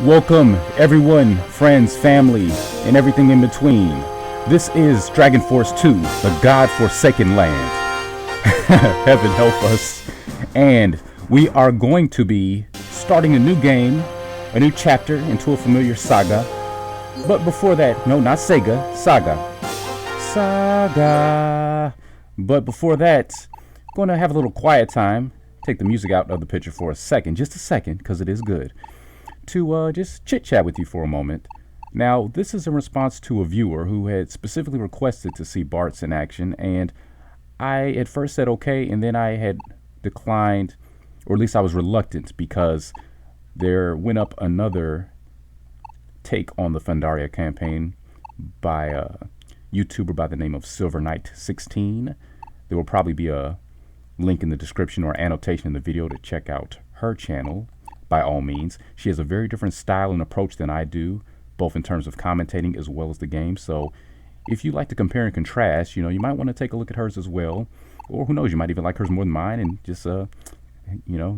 Welcome, everyone, friends, family, and everything in between. This is Dragon Force 2, the God-forsaken land. Heaven help us. And we are going to be starting a new game, a new chapter into a familiar saga. But before that, no, not Sega, Saga. Saga. But before that, going to have a little quiet time. Take the music out of the picture for a second, just a second, because it is good. To just chit-chat with you for a moment. Now, this is in response to a viewer who had specifically requested to see Bartz in action, and I at first said okay, and then I had declined, or at least I was reluctant, because there went up another take on the Fandaria campaign by a YouTuber by the name of Silver Knight 16. There will probably be a link in the description or annotation in the video to check out her channel. By all means, she has a very different style and approach than I do, both in terms of commentating as well as the game. So if you like to compare and contrast, you might want to take a look at hers as well. Or who knows, you might even like hers more than mine and just,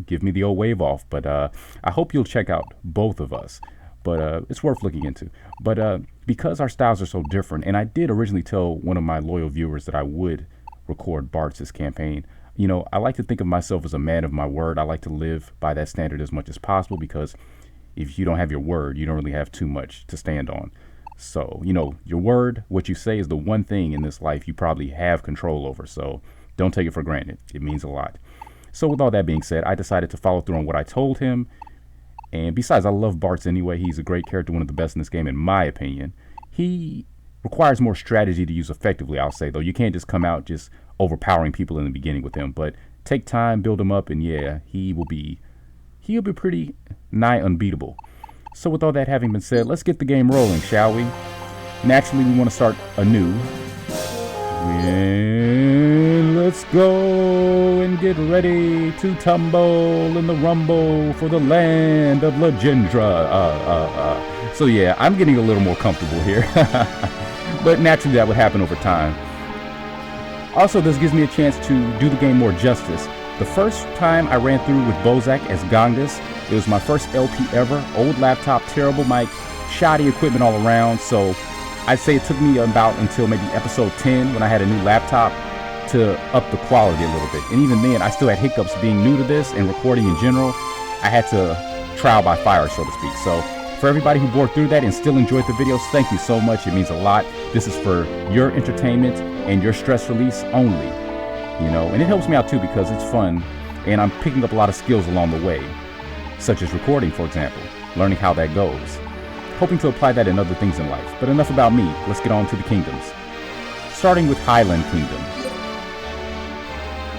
give me the old wave off. But I hope you'll check out both of us. But it's worth looking into. But because our styles are so different, and I did originally tell one of my loyal viewers that I would record Bartz's campaign, I like to think of myself as a man of my word. I like to live by that standard as much as possible, because if you don't have your word, you don't really have too much to stand on. So, your word, what you say, is the one thing in this life you probably have control over. So don't take it for granted. It means a lot. So with all that being said, I decided to follow through on what I told him. And besides, I love Bartz anyway. He's a great character, one of the best in this game, in my opinion. He requires more strategy to use effectively, I'll say, though. You can't just come out just overpowering people in the beginning with him, but take time, build him up, and yeah, he'll be pretty nigh unbeatable. So with all that having been said, let's get the game rolling, shall we? Naturally, we want to start anew. And let's go and get ready to tumble in the rumble for the land of Legendra. So yeah, I'm getting a little more comfortable here. But naturally that would happen over time. Also, this gives me a chance to do the game more justice. The first time I ran through with Bozak as Gangas, it was my first LP ever. Old laptop, terrible mic, shoddy equipment all around. So I'd say it took me about until maybe episode 10 when I had a new laptop to up the quality a little bit. And even then, I still had hiccups being new to this and recording in general. I had to trial by fire, so to speak. So for everybody who bore through that and still enjoyed the videos, thank you so much. It means a lot. This is for your entertainment and your stress release only, and it helps me out too because it's fun and I'm picking up a lot of skills along the way, such as recording, for example, learning how that goes, hoping to apply that in other things in life. But enough about me, let's get on to the kingdoms. Starting with Highland Kingdom.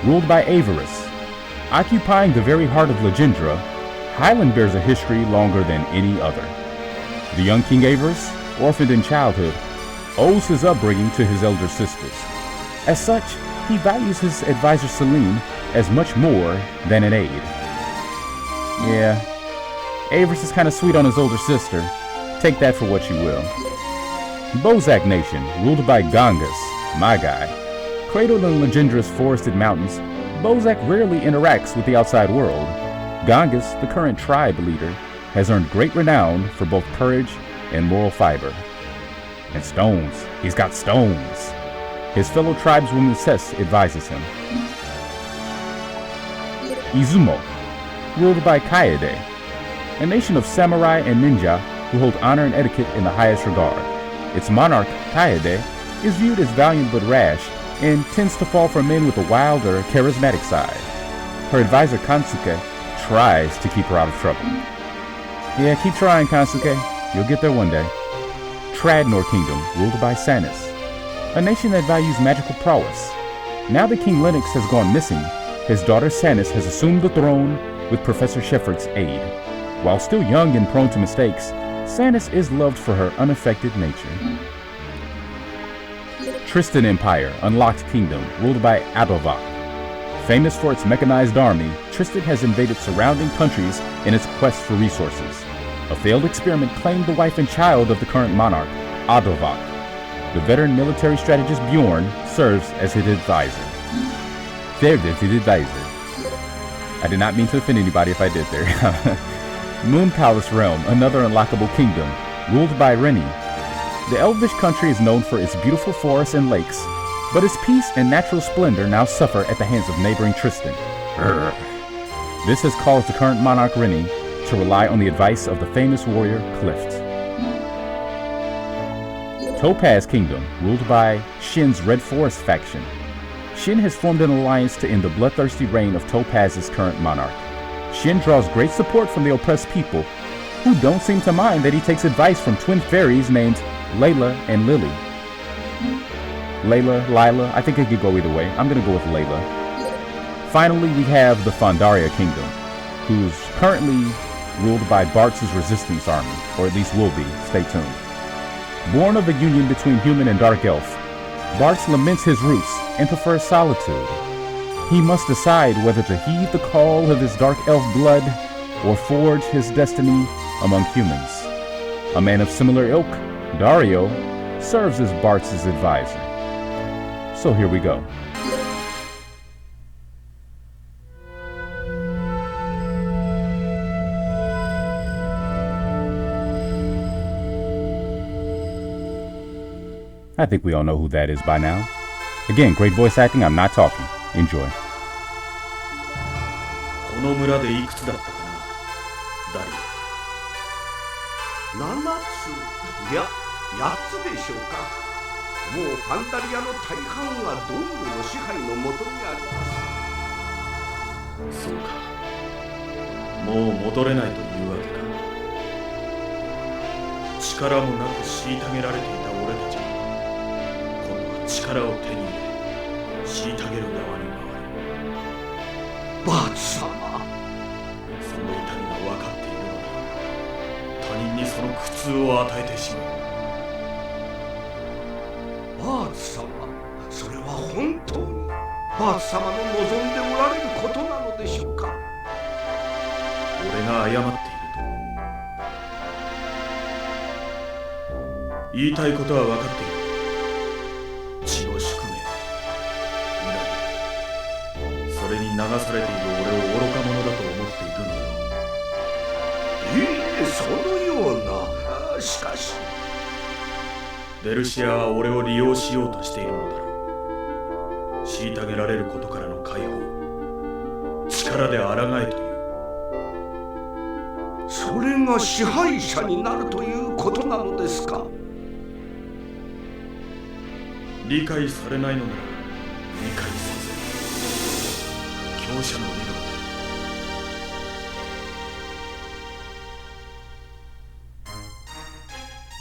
Ruled by Avarice, occupying the very heart of Legendra, Highland bears a history longer than any other. The young King Avarice, orphaned in childhood, owes his upbringing to his elder sisters. As such, he values his advisor Celine as much more than an aide. Yeah, Avarice is kind of sweet on his older sister. Take that for what you will. Bozak Nation, ruled by Gangas, my guy. Cradled in Legendra's forested mountains, Bozak rarely interacts with the outside world. Gangas, the current tribe leader, has earned great renown for both courage and moral fiber. And stones. He's got stones. His fellow tribeswoman Cess advises him. Izumo, ruled by Kaede, a nation of samurai and ninja who hold honor and etiquette in the highest regard. Its monarch, Kaede, is viewed as valiant but rash and tends to fall for men with a wild or charismatic side. Her advisor, Kansuke, tries to keep her out of trouble. Yeah, keep trying, Kansuke. You'll get there one day. Tradnor Kingdom, ruled by Sanis, a nation that values magical prowess. Now that King Lennox has gone missing, his daughter Sanis has assumed the throne with Professor Shepard's aid. While still young and prone to mistakes, Sanis is loved for her unaffected nature. Tristan Empire, Unlocked Kingdom, ruled by Adovak. Famous for its mechanized army, Tristan has invaded surrounding countries in its quest for resources. A failed experiment claimed the wife and child of the current monarch, Adovak. The veteran military strategist Bjorn serves as his advisor. I did not mean to offend anybody if I did there. Moon Palace Realm, another unlockable kingdom, ruled by Rennie. The elvish country is known for its beautiful forests and lakes, but its peace and natural splendor now suffer at the hands of neighboring Tristan. Urgh. This has caused the current monarch Rennie to rely on the advice of the famous warrior Clift. Topaz Kingdom, ruled by Shin's Red Forest faction. Shin has formed an alliance to end the bloodthirsty reign of Topaz's current monarch. Shin draws great support from the oppressed people, who don't seem to mind that he takes advice from twin fairies named Layla and Lily. Lila, I think it could go either way. I'm gonna go with Layla. Finally, we have the Fandaria Kingdom, who's currently ruled by Bartz's resistance army, or at least will be. Stay tuned. Born of the union between human and dark elf, Bartz laments his roots and prefers solitude. He must decide whether to heed the call of his dark elf blood or forge his destiny among humans. A man of similar ilk, Dario, serves as Bartz's advisor. So here we go. I think we all know who that is by now. Again, great voice acting, I'm not talking. Enjoy. この村でいくつだったかな、ダリオ。7つ、いや、8つでしょうか。もうファンダリアの大半がドングの支配のもとにあります。そうか。もう戻れないというわけか。力もなく虐げられていた俺たちが、今度は力を手に入れ、虐げる側に回る。バーツ様、その痛みが分かっているのだ。他人にその苦痛を与えてしまう。バーツ様、それは本当にバーツ様の望んでおられることなのでしょうか。俺が謝っていると。言いたいことは分かっている。血の宿命、恨み、それに流されている俺を愚か者だと思っているのよ。そのような。しかしデルシアは俺を利用しようとしているのだろう。虐げられることからの解放、力で抗えという。それが支配者になるということなのですか。理解されないのなら理解させる。強者の理論。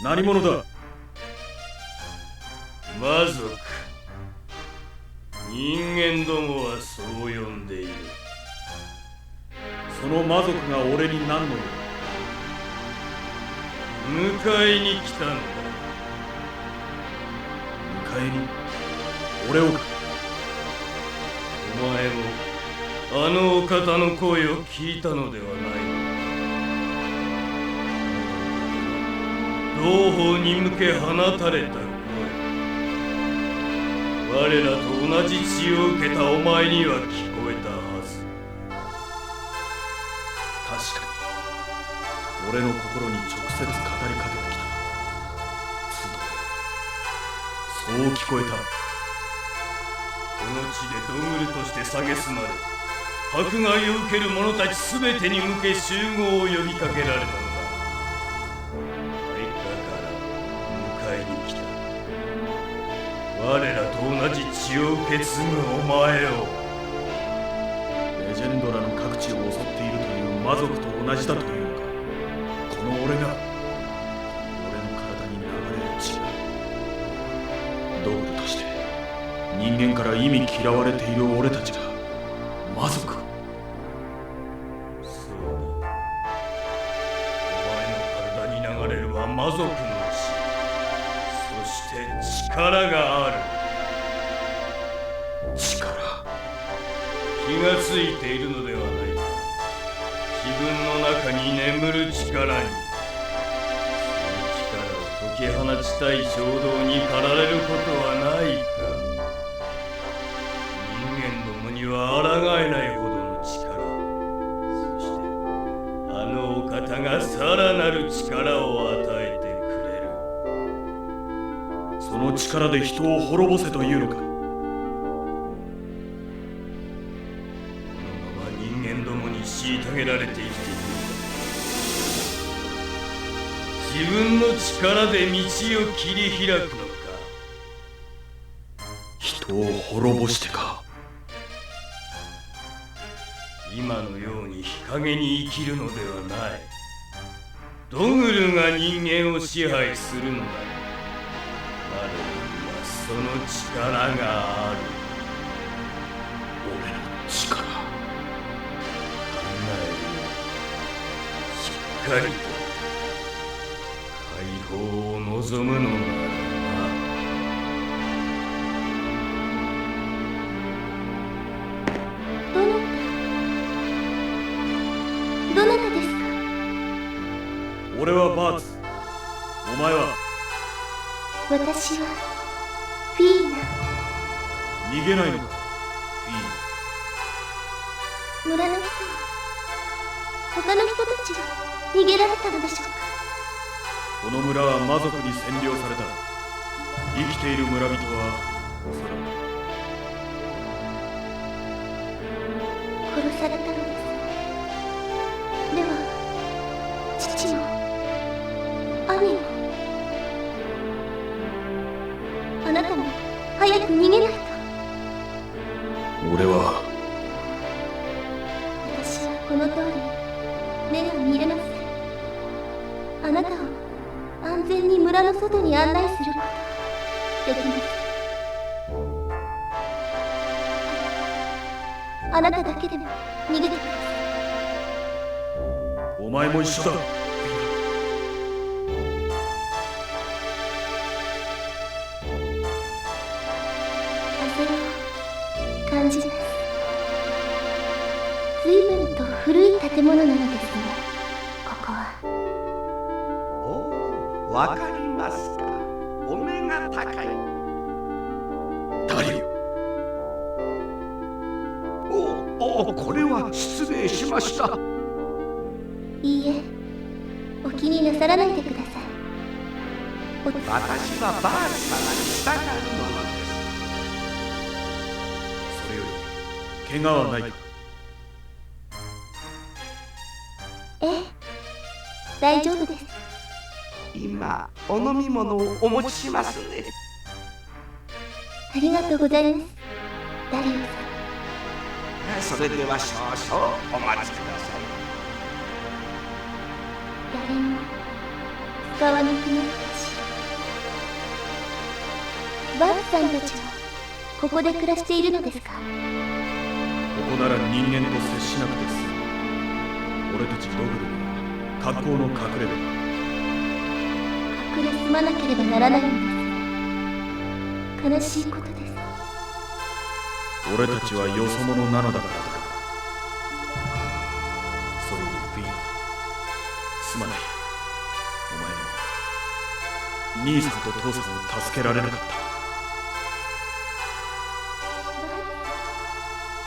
何者だ。魔族。人間どもはそう呼んでいる。その魔族が俺に何の用。迎えに来たのだ。迎えに俺をか。お前もあのお方の声を聞いたのではない。同胞に向け放たれた声。我らと同じ血を受けたお前には聞こえたはず。確かに俺の心に直接語りかけてきた。そう聞こえた。この地でドングルとして蔑まれ、迫害を受ける者たちすべてに向け集合を呼びかけられたのだ。だから迎えに来た。我らと同じ血を受け継ぐお前を。レジェンドらの各地を襲っているという魔族と同じだというのか。この俺が俺の体に流れる血が道具として人間から忌み嫌われている俺たちが魔族。そうだ。お前の体に流れるは魔族の血。そして力がある。力。気がついているのではないか。自分の中に眠る力に。その力を解き放ちたい衝動に駆られることはないか。人間どもには抗えないほどの力。そしてあのお方方がさらなる力を与えてくれる。その力で人を滅ぼせというのか。このまま人間どもに虐げられて生きていく。自分の力で道を切り開くのか。人を滅ぼしてか。今のように日陰に生きるのではない。ドグルが人間を支配するのだ。彼にはその力がある。俺の力。考えるよ。しっかりと解放を望むのならば。どなたですか？俺はバーツ。お前は？私はフィーナ。逃げないのか、フィーナ。村の人は他の人たちが逃げられたのでしょうか？この村は魔族に占領された。生きている村人はおそらく殺されたのです。では父も兄も。あなたも早く逃げないと。俺は。私はこの通り目が見れません。あなたを安全に村の外に案内することできます。あなただけでも逃げてください。お前も一緒だ。風を感じます。随分と古い建物なのですね、ここは。おお、わかりますか。お目が高い。誰よ。おお、これは失礼しました。いいえ、お気になさらないでください。私はバース様に従うものです。それより怪我はないか。ええ、大丈夫です。今お飲み物をお持ちしますね。ありがとうございます、ダリオさん。それでは少々お待ちください。誰も使わなくなったし。バーツさんたちはここで暮らしているのですか？ここなら人間と接しなくて済む。俺たちドグルには格好の隠れ家。隠れ住まなければならないのですね。悲しいことです。俺たちはよそ者なのだからだ。それよりフィーナ、すまない。お前の兄さんと父さんを助けられなかった。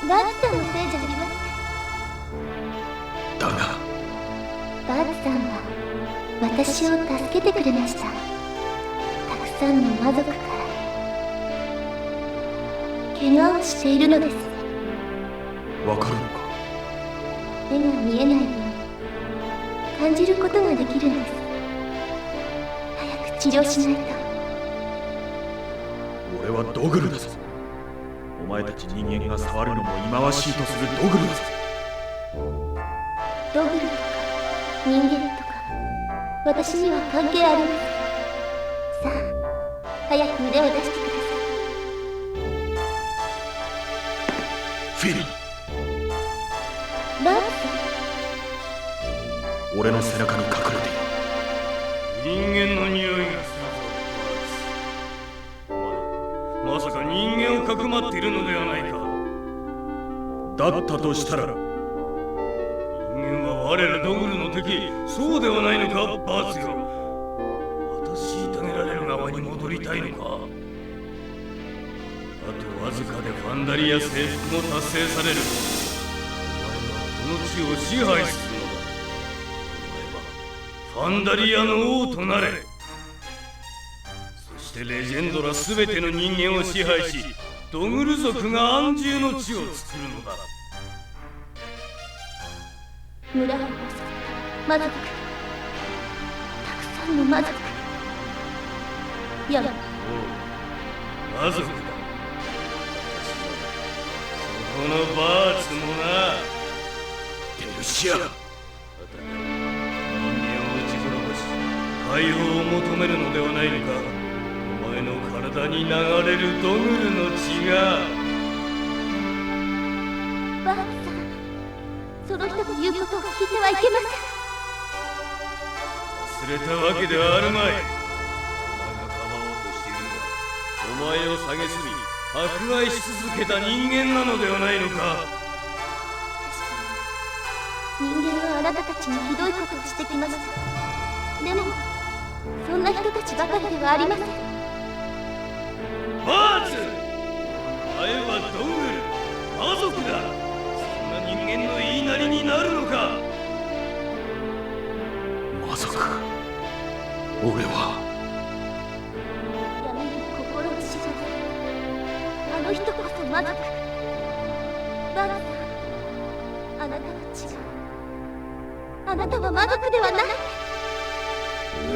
バーツさんのせいじゃありません。だがバーツさんは私を助けてくれました。たくさんの魔族から怪我をしているのです。わかるのか。目が見えない分感じることができるんです。早く治療しないと。俺はドグルだぞ。お前たち人間が触るのも忌まわしいとするドグルだぞ。ドグルとか人間とか私には関係ありません。さあ早く腕を出してください。フィーナ、バーツ俺の背中に隠れている。人間の匂いがするぞ、バーツ。お前、まさか人間をかくまっているのではないか。だったとしたら、人間は我らドグルの敵。そうではないのか、バーツよ。私虐げられる側に戻りたいのか。あとわずかでファンダリア征服も達成される。お前はこの地を支配するのだ。お前ファンダリアの王となれ。そしてレジェンドら全ての人間を支配し、ドグル族が安住の地を作るのだ。村を襲った魔族、たくさんの魔族。やめ。魔族だ。そこのバーツもな。デルシア、人間を打ち滅ぼし解放を求めるのではないのか。お前の体に流れるドグルの血が。バーツさん、その人の言うことを聞いてはいけません。忘れたわけではあるまい。お前がかばおうとしているのは、お前を蔑み迫害し続けた人間なのではないのか。人間はあなたたちにひどいことをしてきました。でもそんな人たちばかりではありません。バーツ、お前はドングル、魔族だ。そんな人間の言いなりになるのか。魔族、俺は闇に心を知らず、あの人こそ魔族。バーツさん、あなたは違う。あなたは魔族ではない。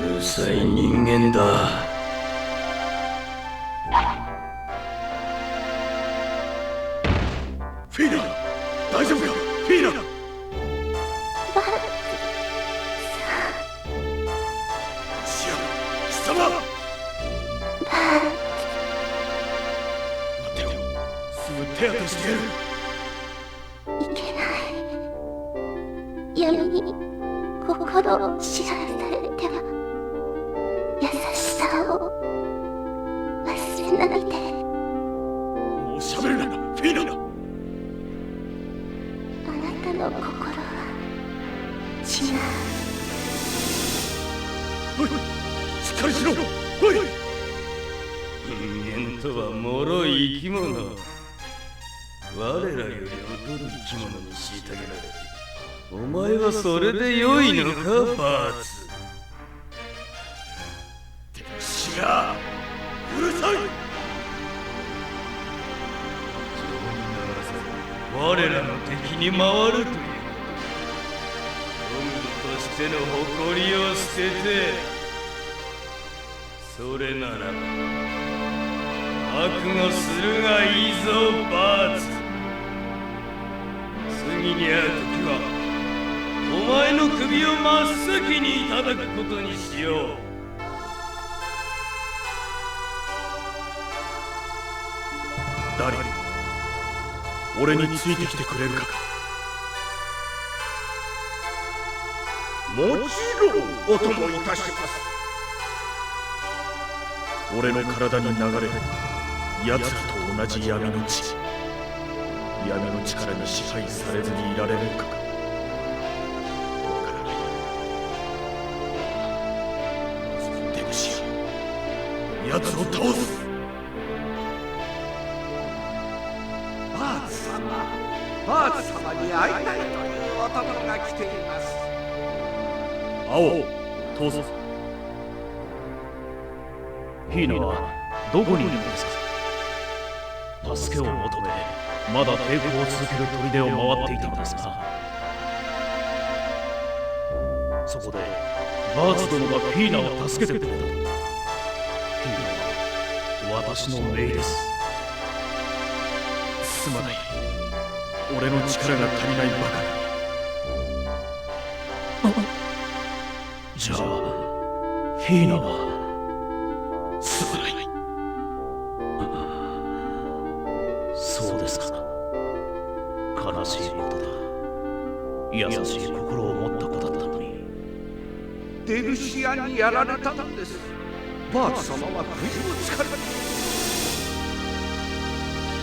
うるさい人間だ。フィーナ、大丈夫かフィーナ。バーツシア、貴様。待ってろ、すぐ手当てしてやる。いけない。闇に心を支配されては優しさを忘れないで。もう喋るな、フィーナ。あなたの心は違う。おい、しっかりしろ。おい、人間とは脆い生き物。我らより劣る生き物に虐げられて、お前はそれで良いのか、バーツ。デルシア、うるさい。我らの敵に回るということ。ドムルとしての誇りを捨てて、それならば覚悟するがいいぞ、バーツ。次に会う時はお前の首を真っ先にいただくことにしよう。誰、俺についてきてくれるか。もちろんお供いたします。俺の体に流れる奴らと同じ闇の血、闇の力に支配されずにいられるのか。わからない。デブシア、奴を倒す。バーツ様、バーツ様に会いたいというお供が来ています。青、どうぞ。ヒーナはどこにいるのですか。助けを求め、まだ抵抗を続ける砦を回っていたのですが、そこでバーツ殿がヒーナを助けてくれた。ヒーナは私の命です。すまない。俺の力が足りないばかり。じゃあヒーナは。すまない。そうですか。悲しいことだ。優しい心を持った子だったのに。デルシアにやられたのです。バーツ様は不意をつかれた。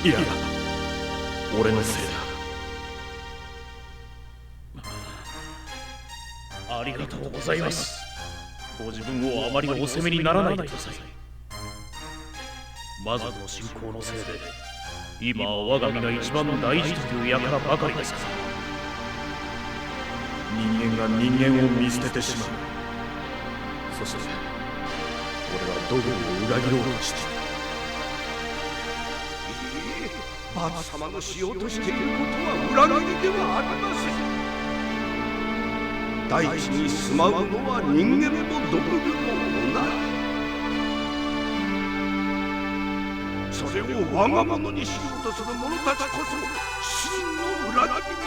いや、俺のせいだ。ありがとうございます。ご自分をあまりお責めにならないでください。魔族の信仰のせいで、今は我が身が一番大事という輩ばかりですから。人間が人間を見捨ててしまう。そして俺はドグルを裏切ろうとしている。バーツ様のしようとしていることは裏切りではありません。大地に住まうのは人間もドグルも同じ。それを我が物にしようとする者たちこそ真の裏切り者。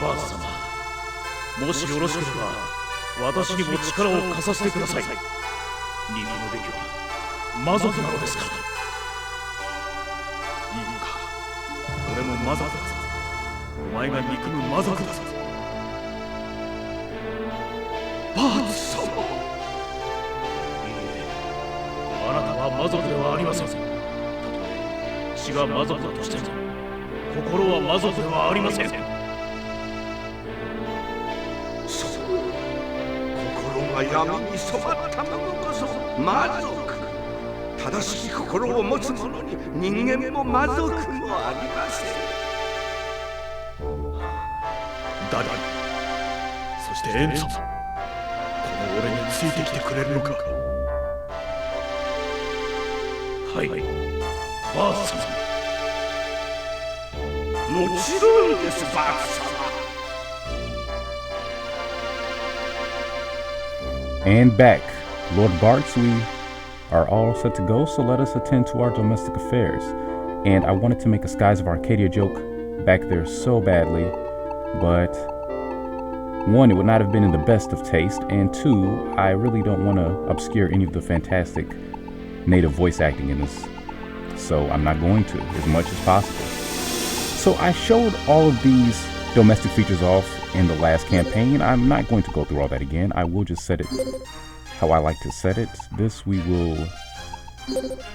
バーツ様、もしよろしければ私にも力を貸させてください。憎むべきは魔族なのですから。いいか、俺も魔族だぞ。お前が憎む魔族だぞ。バーツ様。あなたは魔族ではありません。たとえ血が魔族だとしても心は魔族ではありません。そう、心が闇に染まった者こそ魔族。正しい心を持つ者に人間も魔族もありません。誰だ、そしてエンゾ、この俺についてきてくれるのか。はい、バーツ様。もちろんです、バーツ様。And back. Lord Bartz, we are all set to go, so let us attend to our domestic affairs. And I wanted to make a Skies of Arcadia joke back there so badly, but one, it would not have been in the best of taste, and two, I really don't want to obscure any of the fantastic native voice acting in this, so I'm not going to, as much as possible. So I showed all of these domestic features off in the last campaign. I'm not going to go through all that again. I will just set it how I like to set it. This we will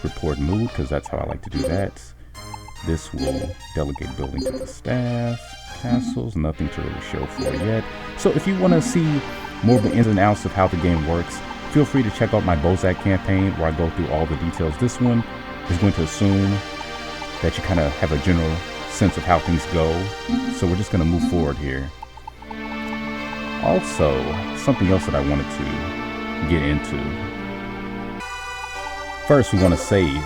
report mood, because that's how I like to do that. This will delegate building to the staff. Castles, nothing to really show for yet. So if you want to see more of the ins and outs of how the game works, feel free to check out my Bozak campaign where I go through all the details. This one is going to assume that you kind of have a general sense of how things go. So we're just going to move forward here. Also, something else that I wanted to get into. First, we want to save.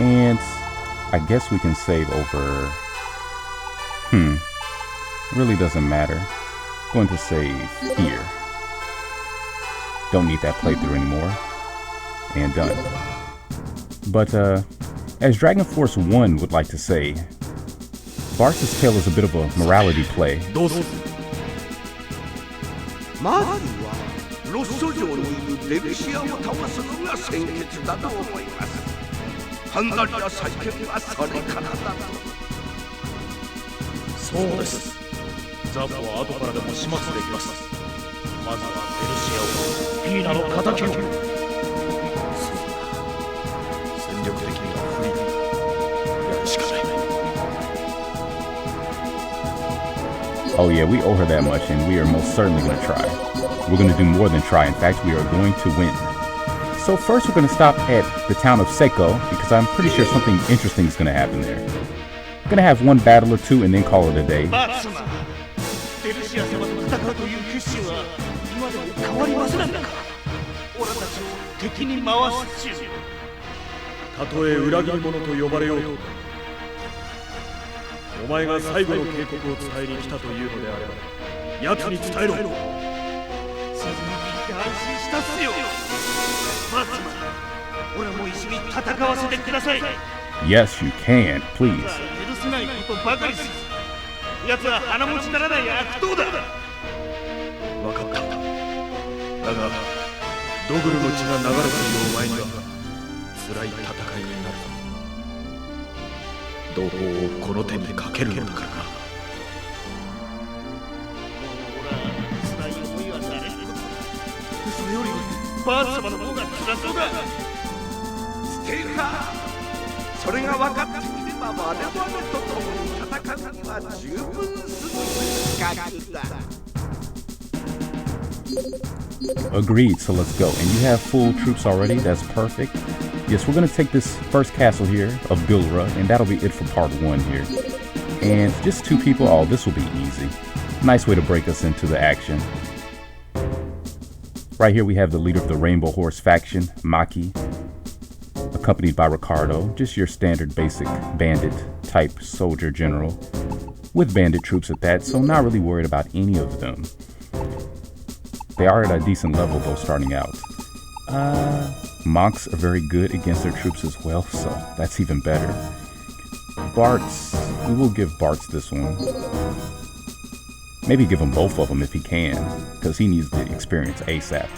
And I guess we can save over... really doesn't matter. Going to save here. Don't need that playthrough anymore. And done. But as Dragon Force 1 would like to say, Bartz's tale is a bit of a morality play. まずはロッソ城にいるレルシアを倒すのが先決だと思います。ハンガリア再建はそれからだと。そうです。ザフは後からでも始末できます。まずはペルシアを、ピーナの敵を。そうだ、戦力的には不利。やるしかない。Oh yeah, we owe her that much, and we are most certainly going to try. We're going to do more than try. In fact, we are going to win. So first we're going to stop at the town of Sega, because I'm pretty sure something interesting is going to happen there. We're going to have one battle or two and then call it a day. ペルシア様と戦うという決心は今でも変わりませんのか。俺たちを敵に回す中。たとえ裏切り者と呼ばれようと、お前が最後の警告を伝えに来たというのであれば、奴に伝えろ。そんなに安心したっすよ。バーツ様、俺も一緒に戦わせてください。 Yes, you can, please. 許せないことばかりする。奴は鼻持ちならない悪党だ。分かった。だが、ドグルの血が流れているお前には辛い戦いになる。同胞をこの手にかけるのだからな。辛い思いは誰にも。それよりバーツ様の方が辛そうだ。ステーカー。それが分かっていれば我々と共に戦うには十分すぎる価格だ。Agreed, so let's go. And you have full troops already, that's perfect. Yes, we're going to take this first castle here of Bilra, and that'll be it for part 1 here. And just 2 people, oh, this will be easy. Nice way to break us into the action. Right here we have the leader of the Rainbow Horse faction, Maki, accompanied by Ricardo, just your standard basic bandit type soldier general, with bandit troops at that, so not really worried about any of them. They are at a decent level though starting out. Monks are very good against their troops as well, so that's even better. Bartz, we will give Bartz this one. Maybe give him both of them if he can, because he needs the experience ASAP.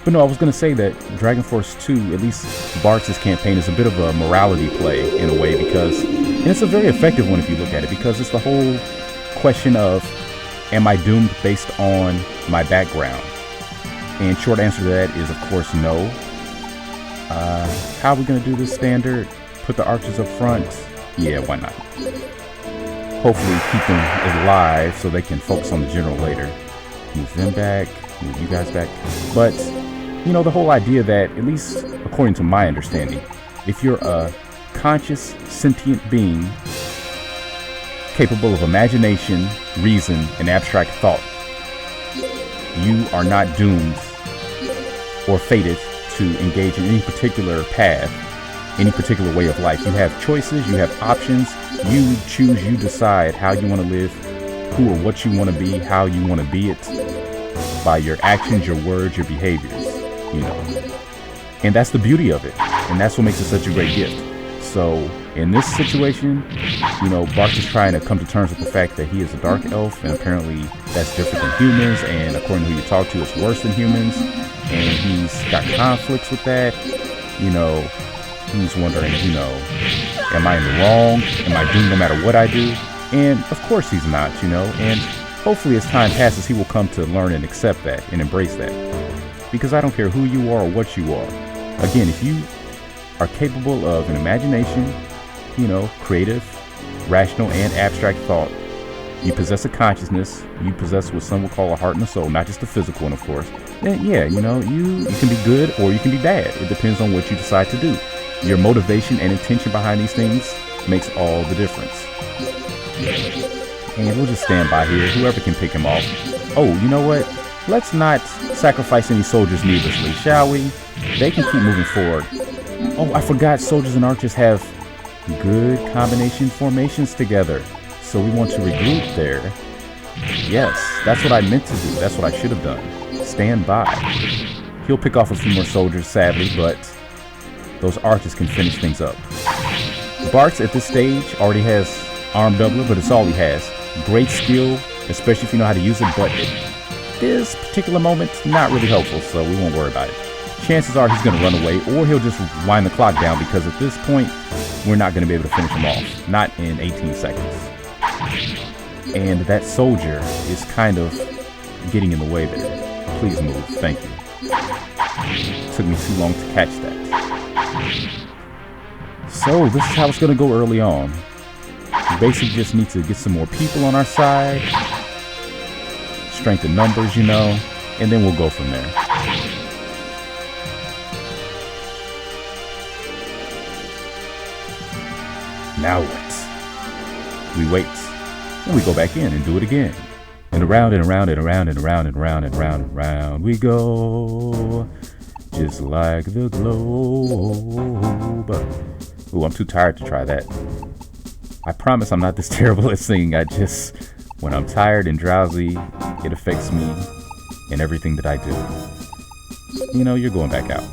But no, I was going to say that Dragon Force 2, at least Bartz's campaign, is a bit of a morality play in a way, because, and it's a very effective one if you look at it, because it's the whole question of, am I doomed based on my background? And short answer to that is, of course, no. How are we going to do this standard? Put the archers up front? Yeah, why not? Hopefully keep them alive so they can focus on the general later. Move them back, move you guys back. But, you know, the whole idea that, at least according to my understanding, if you're a conscious, sentient being capable of imagination, reason, and abstract thought, you are not doomed or fated to engage in any particular path, any particular way of life. You have choices, you have options, you choose, you decide how you want to live, who or what you want to be, how you want to be it, by your actions, your words, your behaviors, you know. And that's the beauty of it, and that's what makes it such a great gift. So in this situation, you know, Bartz is trying to come to terms with the fact that he is a dark elf, and apparently that's different than humans, and according to who you talk to, it's worse than humans, and he's got conflicts with that. You know, he's wondering, you know, am I in the wrong? Am I doomed no matter what I do? And of course he's not, you know, and hopefully as time passes, he will come to learn and accept that and embrace that. Because I don't care who you are or what you are. Again, if you are capable of an imagination, you know, creative, rational, and abstract thought, you possess a consciousness, you possess what some would call a heart and a soul, not just the physical one, of course, then yeah, you know, you can be good or you can be bad. It depends on what you decide to do. Your motivation and intention behind these things makes all the difference. And we'll just stand by here, whoever can pick him off. Oh, you know what? Let's not sacrifice any soldiers needlessly, shall we? They can keep moving forward. Oh, I forgot soldiers and archers have good combination formations together. So we want to regroup there. Yes, that's what I meant to do. That's what I should have done. Stand by. He'll pick off a few more soldiers, sadly, but those archers can finish things up. Bartz at this stage already has arm doubler, but it's all he has. Great skill, especially if you know how to use it, but at this particular moment, not really helpful, so we won't worry about it. Chances are he's going to run away, or he'll just wind the clock down, because at this point, we're not going to be able to finish him off. Not in 18 seconds. And that soldier is kind of getting in the way there. Please move. Thank you. Took me too long to catch that. So this is how it's going to go early on. We basically just need to get some more people on our side. Strength in numbers, you know. And then we'll go from there. Now what? We wait. And we go back in and do it again. And around and around and around and around and around and around and around we go. Just like the globe. Ooh, I'm too tired to try that. I promise I'm not this terrible at singing. I just, when I'm tired and drowsy, it affects me in everything that I do. You know, you're going back out.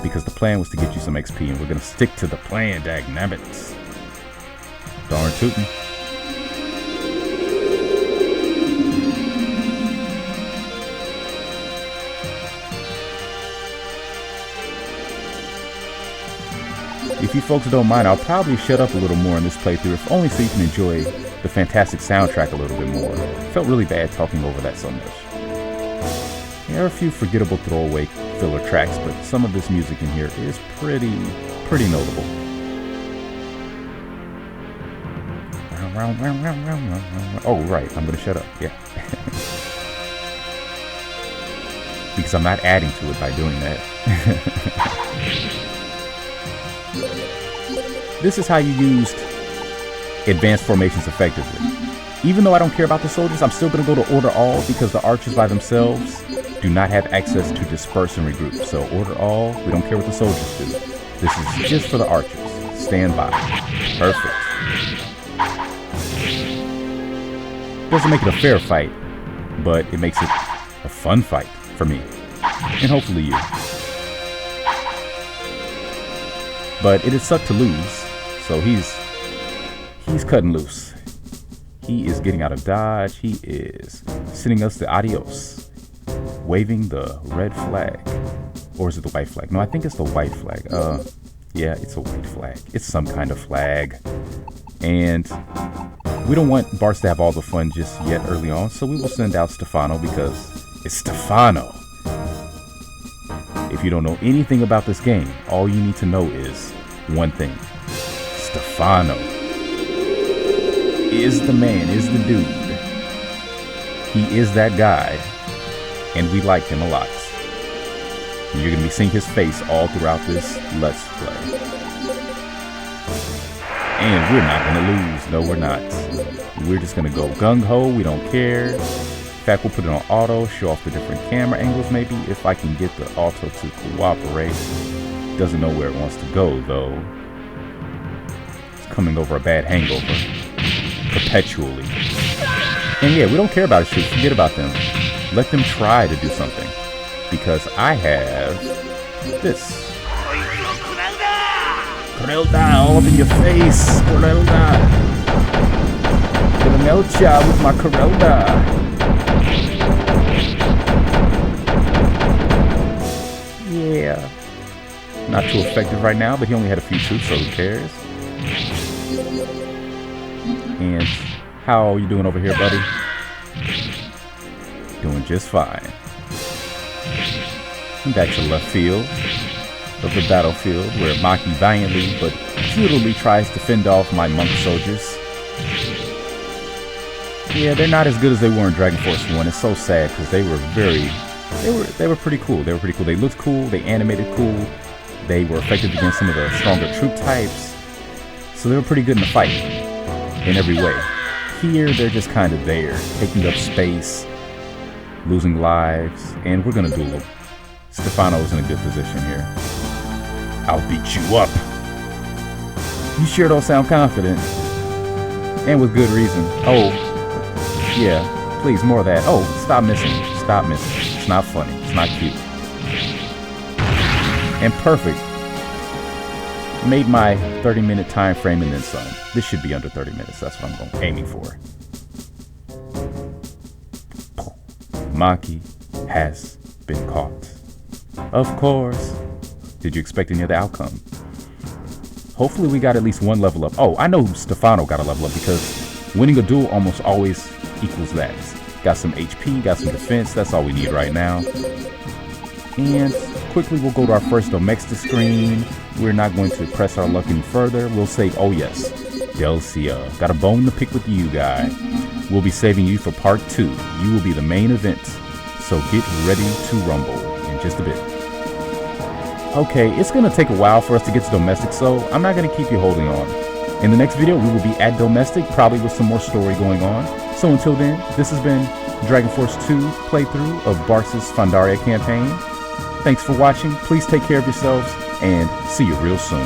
Because the plan was to get you some XP, and we're going to stick to the plan, dagnabbit. Darn tootin'. If you folks don't mind, I'll probably shut up a little more in this playthrough, if only so you can enjoy the fantastic soundtrack a little bit more. It felt really bad talking over that so much. There are a few forgettable throwaway filler tracks, but some of this music in here is pretty notable. Oh, right, I'm gonna shut up, yeah. Because I'm not adding to it by doing that. This is how you used advanced formations effectively. Even though I don't care about the soldiers, I'm still going to go to order all, because the archers by themselves do not have access to disperse and regroup. So order all. We don't care what the soldiers do. This is just for the archers. Stand by. Perfect. Doesn't make it a fair fight, but it makes it a fun fight for me. And hopefully you. But it is sucked to lose. So he's cutting loose. He is getting out of dodge. He is sending us the adios. Waving the red flag. Or is it the white flag? No, I think it's the white flag. Yeah, it's a white flag. It's some kind of flag. And we don't want Bartz to have all the fun just yet early on, so we will send out Stefano because it's Stefano. If you don't know anything about this game, all you need to know is one thing. Stefano is the man, is the dude. He is that guy, and we like him a lot. And you're going to be seeing his face all throughout this Let's Play. And we're not going to lose. No, we're not. We're just going to go gung-ho. We don't care. In fact, we'll put it on auto, show off the different camera angles maybe, if I can get the auto to cooperate. Doesn't know where it wants to go, though. It's coming over a bad hangover. Perpetually. And yeah, we don't care about his troops. Forget about them. Let them try to do something. Because I have this. Corelda, all up in your face. Corelda. Gonna melt ya with my Corelda. Yeah. Not too effective right now, but he only had a few troops, so who cares? And how are you doing over here, buddy? Doing just fine. Back to left field of the battlefield, where Maki valiantly but futilely tries to fend off my monk soldiers. Yeah, they're not as good as they were in Dragon Force 1. It's so sad because they were pretty cool. They were pretty cool. They looked cool. They animated cool. They were effective against some of the stronger troop types. So they were pretty good in the fight in every way. Here, they're just kind of there, taking up space, losing lives, and we're gonna duel. Stefano's in a good position here. I'll beat you up. You sure don't sound confident. And with good reason. Oh, yeah, please, more of that. Oh, stop missing. Stop missing. It's not funny. It's not cute. And perfect. Made my 30-minute time frame and then some. This should be under 30 minutes. That's what I'm aiming for. Maki has been caught. Of course. Did you expect any other outcome? Hopefully we got at least one level up. Oh, I know Stefano got a level up because winning a duel almost always equals that. Got some HP, got some defense. That's all we need right now. And quickly we'll go to our first domestic screen. We're not going to press our luck any further. We'll save, oh yes, Delcia. Got a bone to pick with you, guy. We'll be saving you for part 2. You will be the main event. So get ready to rumble in just a bit. Okay, it's going to take a while for us to get to domestic, so I'm not going to keep you holding on. In the next video, we will be at domestic, probably with some more story going on. So until then, this has been Dragon Force 2 playthrough of Bartz's Fandaria campaign. Thanks for watching. Please take care of yourselves, and see you real soon.